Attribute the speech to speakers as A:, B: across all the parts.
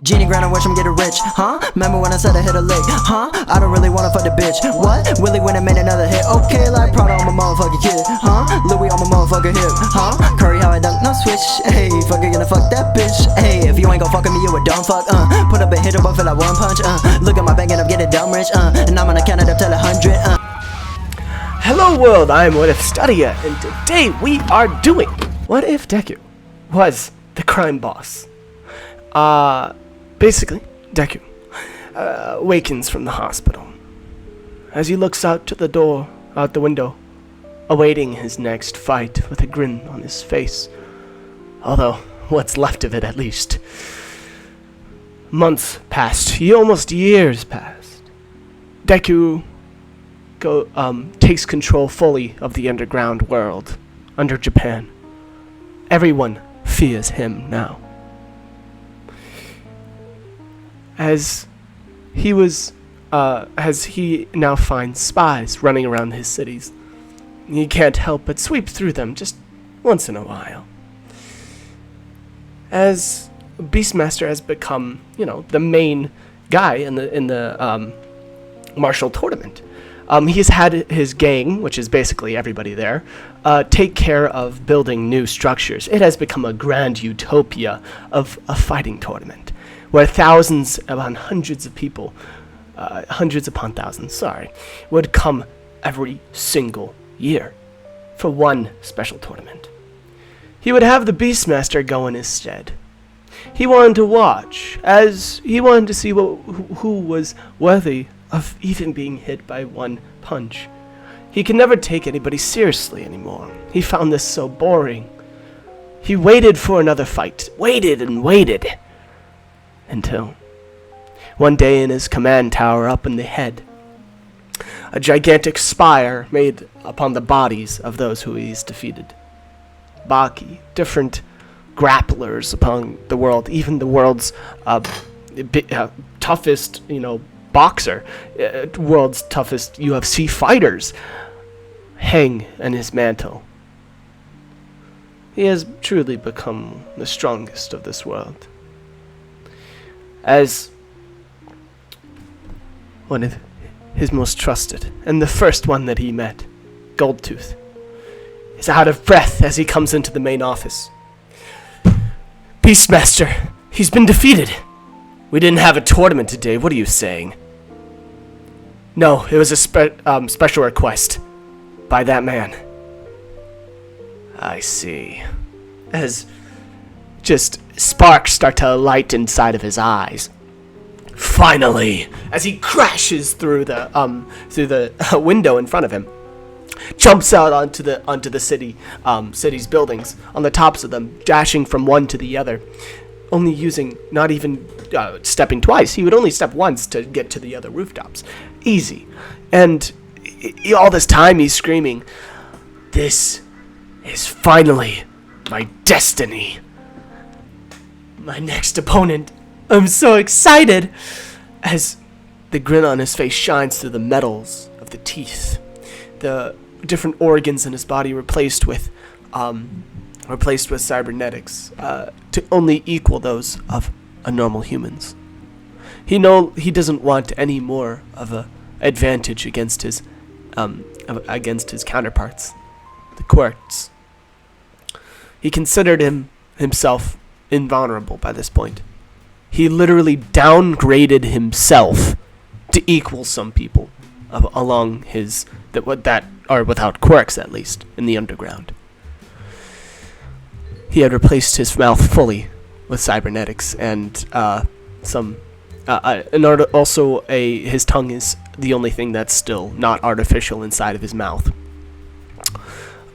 A: Genie grind and watch him get rich, huh? Remember when I said I hit a lick, huh? I don't really wanna fuck the bitch, what? Willie went and made another hit, okay, like Prada on my motherfucking kid, huh? Louis on my motherfucking hip, huh? Curry how I dunk, no switch, hey, fucker gonna fuck that bitch, hey, if you ain't gon' fuck with me, you a dumb fuck, put up a hit but feel like one punch, look at my bank and I'm getting dumb rich, and I'm gonna count it up till 100,
B: Hello world, I'm What If Studia, and today we are doing What If Deku was the crime boss. Basically, Deku awakens from the hospital as he looks out the window, awaiting his next fight with a grin on his face. Although, what's left of it at least. Months passed, almost years passed. Deku takes control fully of the underground world under Japan. Everyone fears him now. As he now finds spies running around his cities, he can't help but sweep through them just once in a while. As Beastmaster has become, the main guy in the martial tournament. He has had his gang, which is basically everybody there, take care of building new structures. It has become a grand utopia of a fighting tournament, where thousands upon hundreds of people, hundreds upon thousands, would come every single year for one special tournament. He would have the Beastmaster go in his stead. He wanted to watch, as he wanted to see who was worthy of even being hit by one punch. He could never take anybody seriously anymore. He found this so boring. He waited for another fight, waited and waited, until one day in his command tower up in the head, a gigantic spire made upon the bodies of those who he's defeated. Baki, different grapplers upon the world, even the world's toughest, boxer, world's toughest UFC fighters, hang in his mantle. He has truly become the strongest of this world. As one of his most trusted, and the first one that he met, Goldtooth, is out of breath as he comes into the main office. Beastmaster, he's been defeated. We didn't have a tournament today, what are you saying? No, it was a special request by that man. I see. As just sparks start to light inside of his eyes. Finally, as he crashes through the window in front of him, jumps out onto the city's buildings, on the tops of them, dashing from one to the other, only using, not even stepping twice. He would only step once to get to the other rooftops. Easy. And all this time he's screaming, "This is finally my destiny. My next opponent. I'm so excited!" As the grin on his face shines through the metals of the teeth, the different organs in his body replaced with cybernetics to only equal those of a normal humans. He doesn't want any more of a advantage against his counterparts, the Qwirks. He considered himself invulnerable by this point. He literally downgraded himself to equal some people along that are without quirks, at least in the underground. He had replaced his mouth fully with cybernetics, and his tongue is the only thing that's still not artificial inside of his mouth.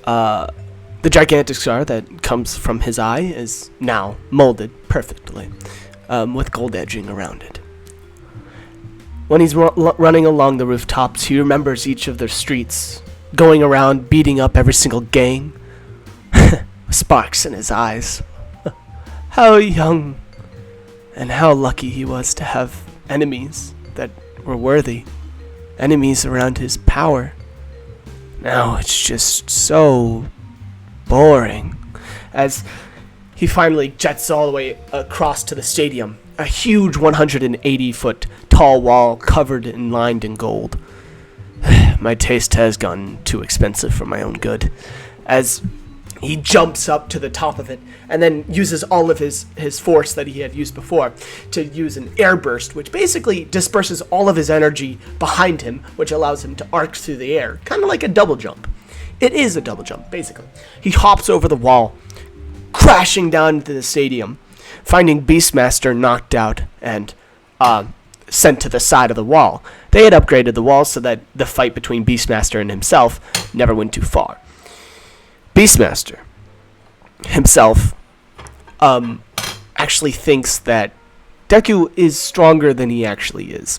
B: The gigantic scar that comes from his eye is now molded perfectly, with gold edging around it. When he's running along the rooftops, he remembers each of their streets, going around beating up every single gang. Sparks in his eyes. How young and how lucky he was to have enemies that were worthy, enemies around his power. Now it's just so boring. As he finally jets all the way across to the stadium, a huge 180-foot tall wall covered and lined in gold. My taste has gone too expensive for my own good. As he jumps up to the top of it and then uses all of his force that he had used before to use an air burst, which basically disperses all of his energy behind him, which allows him to arc through the air, kind of like a double jump. It is a double jump, basically. He hops over the wall, crashing down into the stadium, finding Beastmaster knocked out and sent to the side of the wall. They had upgraded the wall so that the fight between Beastmaster and himself never went too far. Beastmaster himself actually thinks that Deku is stronger than he actually is.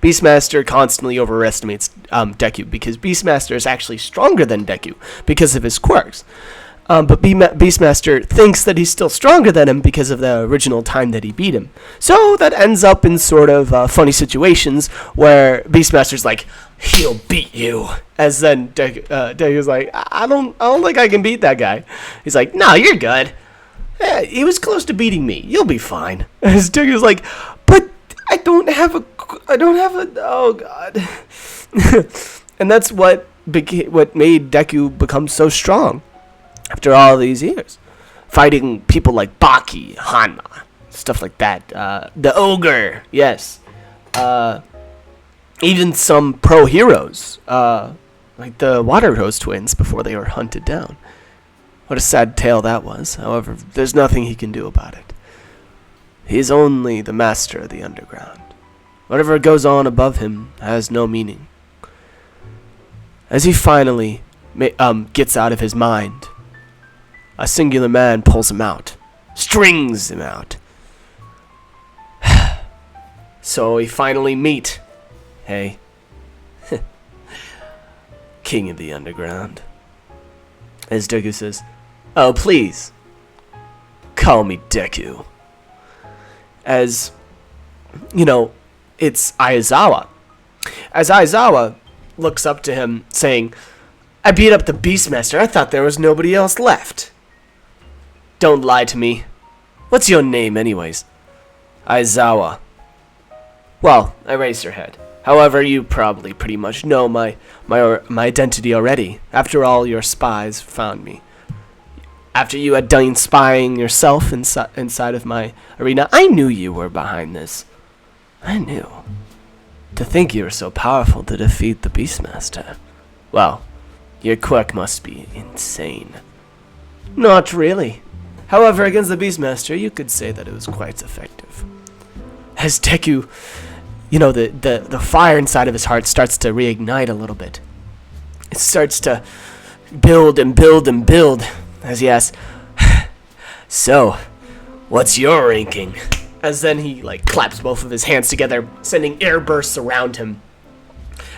B: Beastmaster constantly overestimates Deku because Beastmaster is actually stronger than Deku because of his quirks. But Beastmaster thinks that he's still stronger than him because of the original time that he beat him. So that ends up in sort of funny situations where Beastmaster's like, he'll beat you. As then Deku's like, I don't think I can beat that guy. He's like, no, you're good. Yeah, he was close to beating me. You'll be fine. As Deku's like, but I don't have a, oh god. And that's what made Deku become so strong. After all these years, fighting people like Baki, Hana, stuff like that, the ogre, yes, even some pro heroes, like the Water Rose twins before they were hunted down. What a sad tale that was. However, there's nothing he can do about it. He's only the master of the underground. Whatever goes on above him has no meaning. As he finally gets out of his mind, a singular man pulls him out, strings him out. So we finally meet. Hey, King of the Underground. As Deku says, oh please, call me Deku. As, it's Aizawa. As Aizawa looks up to him saying, I beat up the Beastmaster, I thought there was nobody else left. Don't lie to me. What's your name, anyways? Aizawa. Well, I raised her head. However, you probably pretty much know my identity already. After all, your spies found me. After you had done spying yourself inside of my arena, I knew you were behind this. I knew. To think you were so powerful to defeat the Beastmaster. Well, your quirk must be insane. Not really. However, against the Beastmaster, you could say that it was quite effective. As Deku, the fire inside of his heart starts to reignite a little bit. It starts to build and build and build, as he asks, so, what's your ranking? As then he, claps both of his hands together, sending air bursts around him.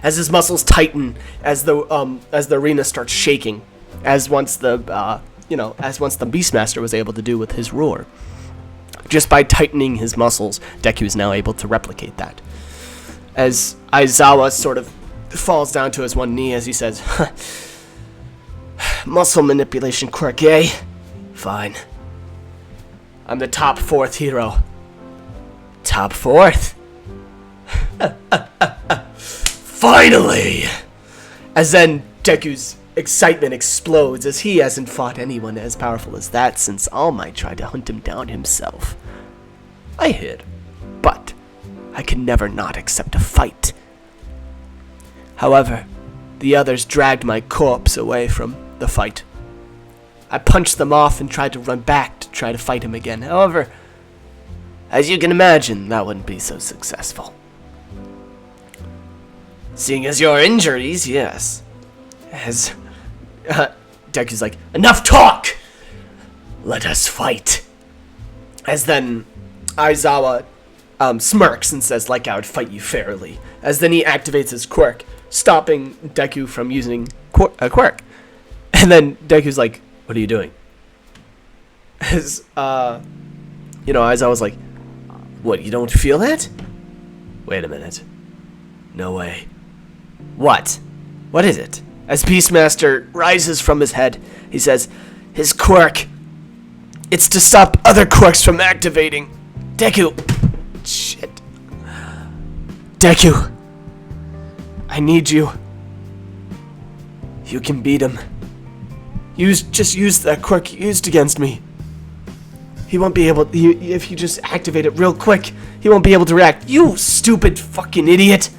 B: As his muscles tighten, as the arena starts shaking, as once the Beastmaster was able to do with his roar. Just by tightening his muscles, Deku is now able to replicate that. As Aizawa sort of falls down to his one knee as he says, muscle manipulation quirk, eh? Fine. I'm the top 4th hero. Top 4th? Finally! As then Deku's excitement explodes as he hasn't fought anyone as powerful as that since All Might tried to hunt him down himself. I hid, but I can never not accept a fight. However, the others dragged my corpse away from the fight. I punched them off and tried to run back to try to fight him again. However, as you can imagine, that wouldn't be so successful. Seeing as your injuries, yes. As Deku's like, enough talk! Let us fight. As then Aizawa smirks and says, like I would fight you fairly. As then he activates his quirk, stopping Deku from using a quirk. And then Deku's like, what are you doing? As, Aizawa's like, what, you don't feel that? Wait a minute. No way. What? What is it? As Beastmaster rises from his head, he says, his quirk. It's to stop other quirks from activating. Deku! Shit. Deku! I need you. You can beat him. Just use that quirk you used against me. He won't be able, if you just activate it real quick, he won't be able to react. You stupid fucking idiot!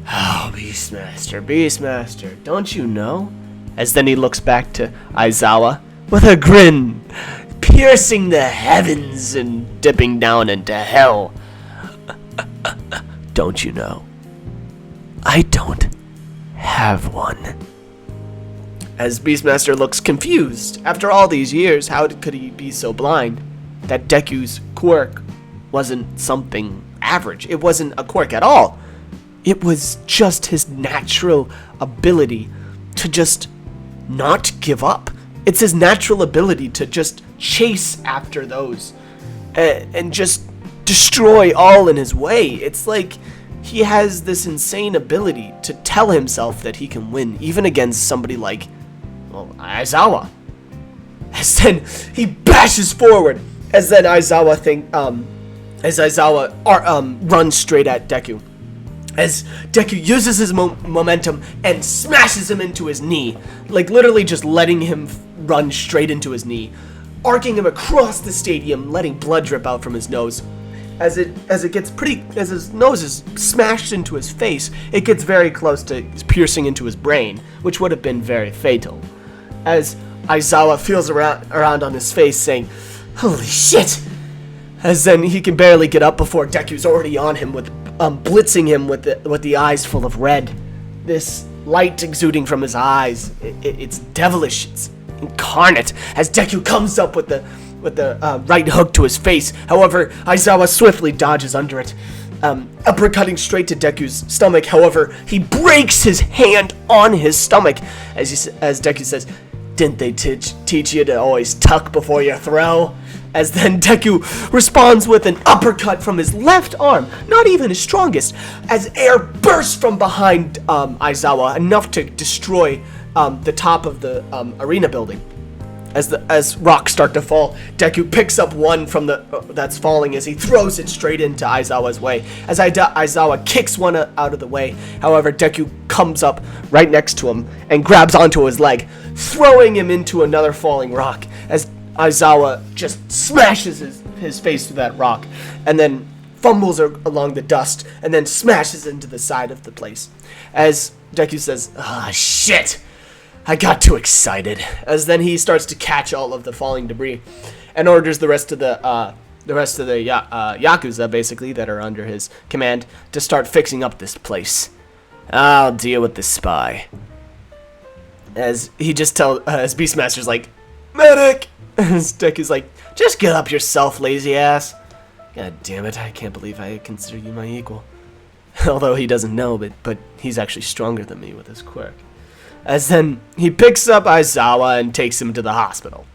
B: Oh, Beastmaster, don't you know? As then he looks back to Aizawa with a grin, piercing the heavens and dipping down into hell. Don't you know? I don't have one. As Beastmaster looks confused, after all these years, how could he be so blind? That Deku's quirk wasn't something average. It wasn't a quirk at all. It was just his natural ability to just not give up. It's his natural ability to just chase after those and just destroy all in his way. It's like he has this insane ability to tell himself that he can win, even against somebody like, well, Aizawa. As then he bashes forward, as then Aizawa runs straight at Deku. As Deku uses his momentum and smashes him into his knee, like literally just letting him run straight into his knee, arcing him across the stadium, letting blood drip out from his nose. As his nose is smashed into his face, it gets very close to piercing into his brain, which would have been very fatal. As Aizawa feels around on his face, saying, "Holy shit!" As then he can barely get up before Deku's already on him, with blitzing him with the eyes full of red. This light exuding from his eyes, it's devilish, it's incarnate. As Deku comes up with the right hook to his face, however, Aizawa swiftly dodges under it, uppercutting straight to Deku's stomach. However, he breaks his hand on his stomach, as Deku says, "Didn't they teach you to always tuck before you throw?" As then Deku responds with an uppercut from his left arm, not even his strongest, as air bursts from behind Aizawa, enough to destroy the top of the arena building. As rocks start to fall, Deku picks up one from that's falling as he throws it straight into Aizawa's way. As Aizawa kicks one out of the way, however, Deku comes up right next to him and grabs onto his leg, throwing him into another falling rock. As Aizawa just smashes his face through that rock, and then fumbles along the dust, and then smashes into the side of the place. As Deku says, "Ah, shit! I got too excited." As then he starts to catch all of the falling debris, and orders the rest of the Yakuza, basically, that are under his command, to start fixing up this place. "I'll deal with the spy." As he just as Beastmaster's like, "Medic!" As Deku's like, "Just get up yourself, lazy ass." God damn it, I can't believe I consider you my equal. Although he doesn't know, but he's actually stronger than me with his quirk. As then he picks up Aizawa and takes him to the hospital.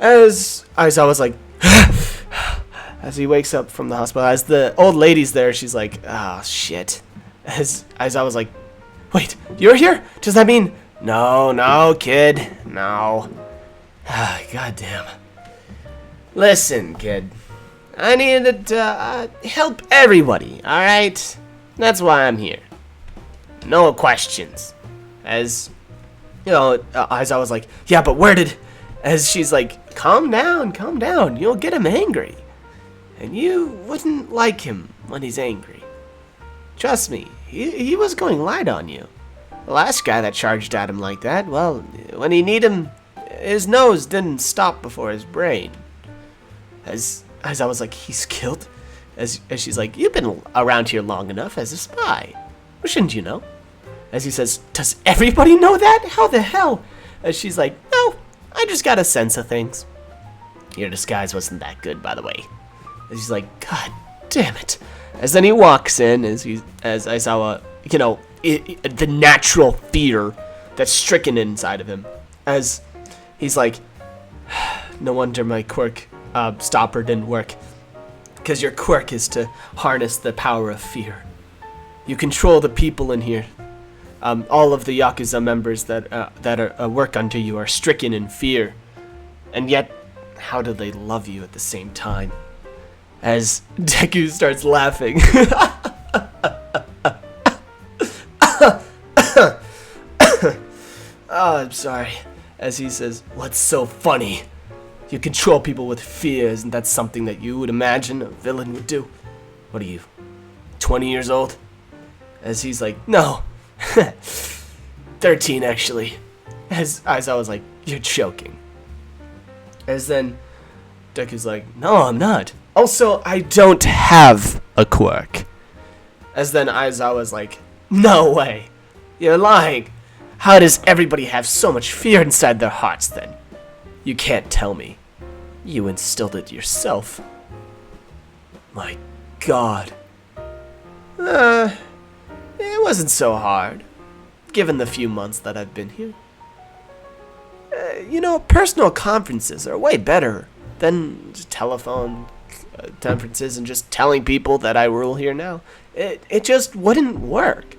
B: As Aizawa's like, as he wakes up from the hospital, as the old lady's there, she's like, "Oh shit." As Aizawa's like, "Wait, you're here? Does that mean?" No, kid, no. God damn. Listen, kid. I needed to help everybody, alright? That's why I'm here. No questions. As, Aizawa's like, "Yeah, but where did..." As she's like, calm down. You'll get him angry. And you wouldn't like him when he's angry. Trust me, he was going light on you. The last guy that charged at him like that, well, when he needed him, his nose didn't stop before his brain." As I was like, "He's killed?" As she's like, "You've been around here long enough as a spy. Well, shouldn't you know?" As he says, "Does everybody know that? How the hell?" As she's like, "No, I just got a sense of things. Your disguise wasn't that good, by the way." As he's like, "God damn it." As then he walks in, as Aizawa, the natural fear that's stricken inside of him. As he's like, "No wonder my quirk stopper didn't work. Because your quirk is to harness the power of fear. You control the people in here. All of the Yakuza members that work under you are stricken in fear. And yet, how do they love you at the same time? As Deku starts laughing. Oh, I'm sorry. As he says, what's so funny? You control people with fear, isn't that something that you would imagine a villain would do? What are you, 20 years old? As he's like, no, 13 actually. As I was like, you're joking. As then Deku's like, no, I'm not. Also, I don't have a quirk. As then Aizawa's like, no way, you're lying. How does everybody have so much fear inside their hearts then? You can't tell me. You instilled it yourself. My God. It wasn't so hard, given the few months that I've been here. Personal conferences are way better than telephone conferences and just telling people that I rule here now. It just wouldn't work.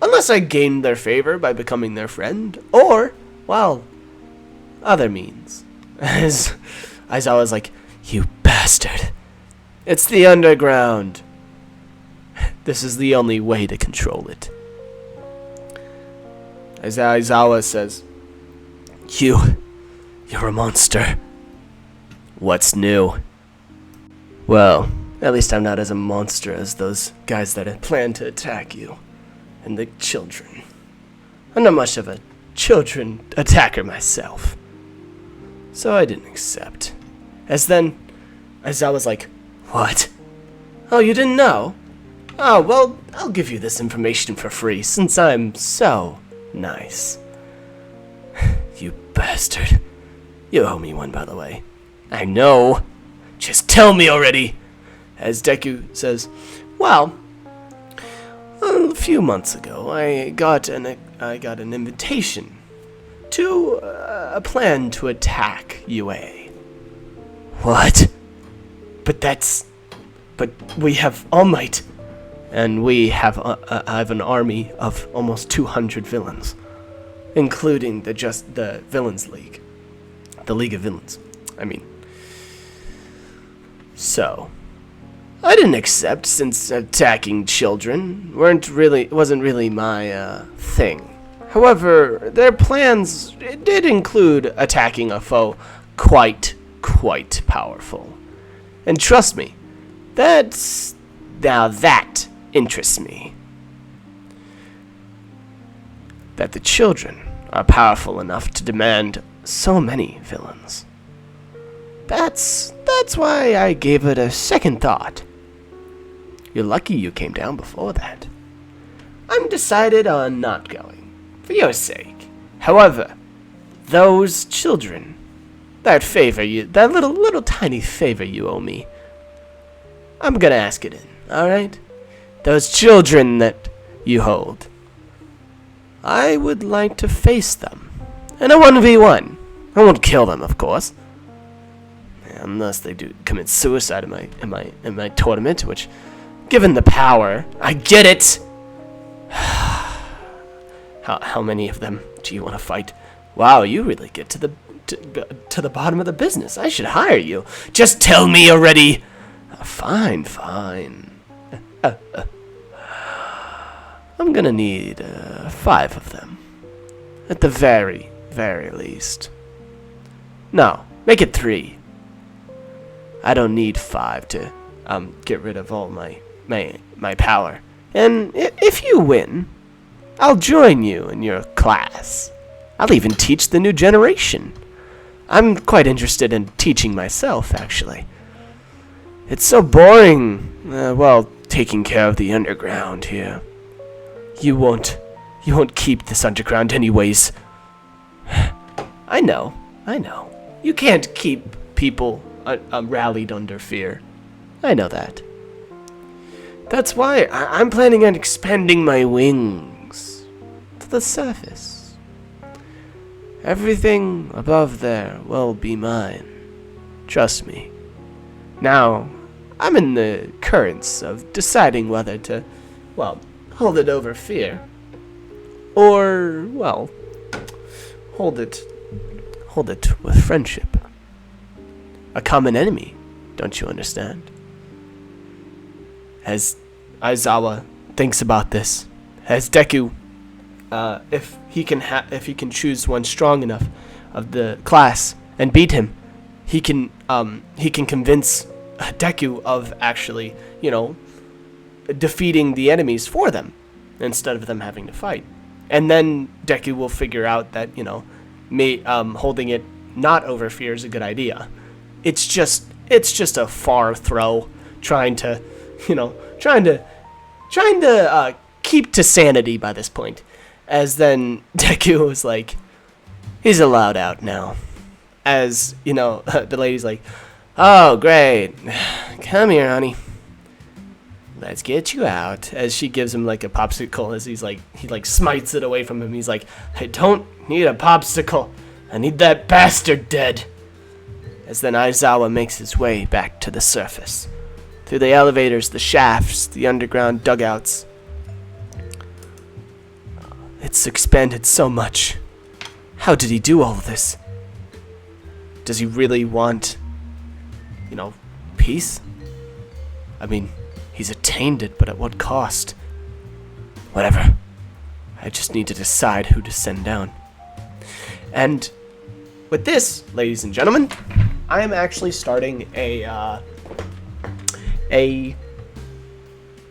B: Unless I gained their favor by becoming their friend, or, well, other means. As Aizawa's like, you bastard. It's the underground. This is the only way to control it. As Aizawa says, you're a monster. What's new? Well, at least I'm not as a monster as those guys that had planned to attack you. And the children. I'm not much of a children attacker myself. So I didn't accept. As I was like, what? Oh, you didn't know? Oh, well, I'll give you this information for free since I'm so nice. You bastard. You owe me one, by the way. I know. Just tell me already. As Deku says, well, a few months ago, I got an invitation to a plan to attack UA. What? But we have All Might, and we have I have an army of almost 200 villains, including the Villains League, the League of Villains. I mean, so. I didn't accept, since attacking children wasn't really my thing. However, their plans did include attacking a foe quite powerful. And trust me, that interests me. That the children are powerful enough to demand so many villains. That's why I gave it a second thought. You're lucky you came down before that. I'm decided on not going, for your sake. However, those children, that favor you, that little tiny favor you owe me, I'm gonna ask it in, alright? Those children that you hold, I would like to face them. In a 1v1. I won't kill them, of course. Unless they do commit suicide in my tournament, which, given the power, I get it. How many of them do you want to fight? Wow, you really get to the bottom of the business. I should hire you. Just tell me already. Fine. I'm gonna need 5 of them, at the very least. No, make it 3. I don't need 5 to get rid of all my power. And if you win, I'll join you in your class. I'll even teach the new generation. I'm quite interested in teaching myself, actually. It's so boring, taking care of the underground here. You won't keep this underground anyways. I know. You can't keep people rallied under fear. I know that. That's why I'm planning on expanding my wings to the surface. Everything above there will be mine. Trust me. Now, I'm in the currents of deciding whether to, hold it over fear, or, hold it with friendship. a common enemy. Don't you understand? As Aizawa thinks about this, as Deku, if he can choose one strong enough of the class and beat him, he can convince Deku of actually, defeating the enemies for them instead of them having to fight. And then Deku will figure out that, holding it not over fear is a good idea. It's just a far throw, trying to keep to sanity by this point. As then Deku was like, he's allowed out now. As, the lady's like, oh, great. Come here, honey. Let's get you out. As she gives him like a popsicle, as he smites it away from him. He's like, I don't need a popsicle. I need that bastard dead. As then Aizawa makes his way back to the surface. Through the elevators, the shafts, the underground dugouts. It's expanded so much. How did he do all of this? Does he really want, peace? I mean, he's attained it, but at what cost? Whatever. I just need to decide who to send down. And with this, ladies and gentlemen, I am actually starting a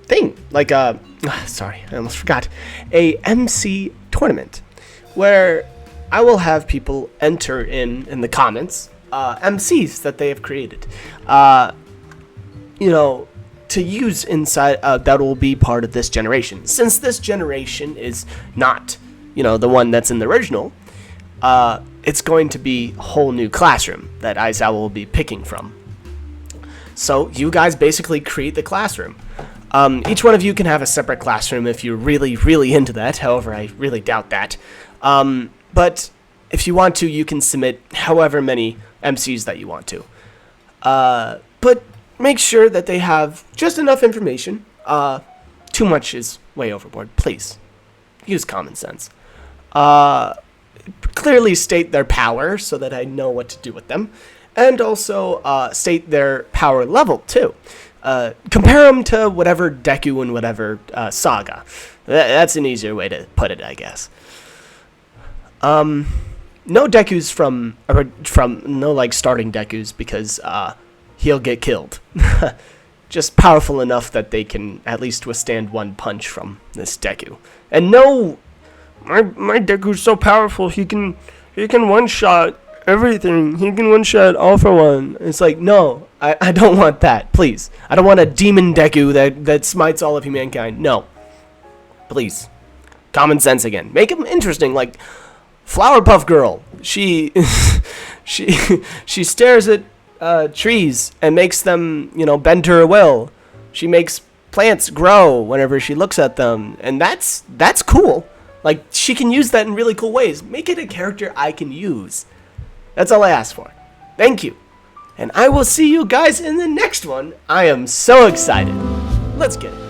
B: thing, sorry, I almost forgot, a MC tournament, where I will have people enter in the comments, MCs that they have created, to use inside, that will be part of this generation. Since this generation is not, the one that's in the original, it's going to be a whole new classroom that Aizawa will be picking from. So you guys basically create the classroom. Each one of you can have a separate classroom if you're really, really into that. However, I really doubt that. But if you want to, you can submit however many MCs that you want to. But make sure that they have just enough information. Too much is way overboard. Please, use common sense. Clearly state their power so that I know what to do with them. And also state their power level, too. Compare them to whatever Deku and whatever Saga. That's an easier way to put it, I guess. No Dekus no starting Dekus because he'll get killed. Just powerful enough that they can at least withstand one punch from this Deku. And no, my Deku's so powerful he can one-shot everything. He can one-shot all for one. It's like, no, I don't want that, please. I don't want a demon Deku that smites all of humankind. No. Please. Common sense again. Make him interesting, like Flowerpuff Girl. She stares at trees and makes them, bend to her will. She makes plants grow whenever she looks at them, and that's cool. Like, she can use that in really cool ways. Make it a character I can use. That's all I ask for. Thank you. And I will see you guys in the next one. I am so excited. Let's get it.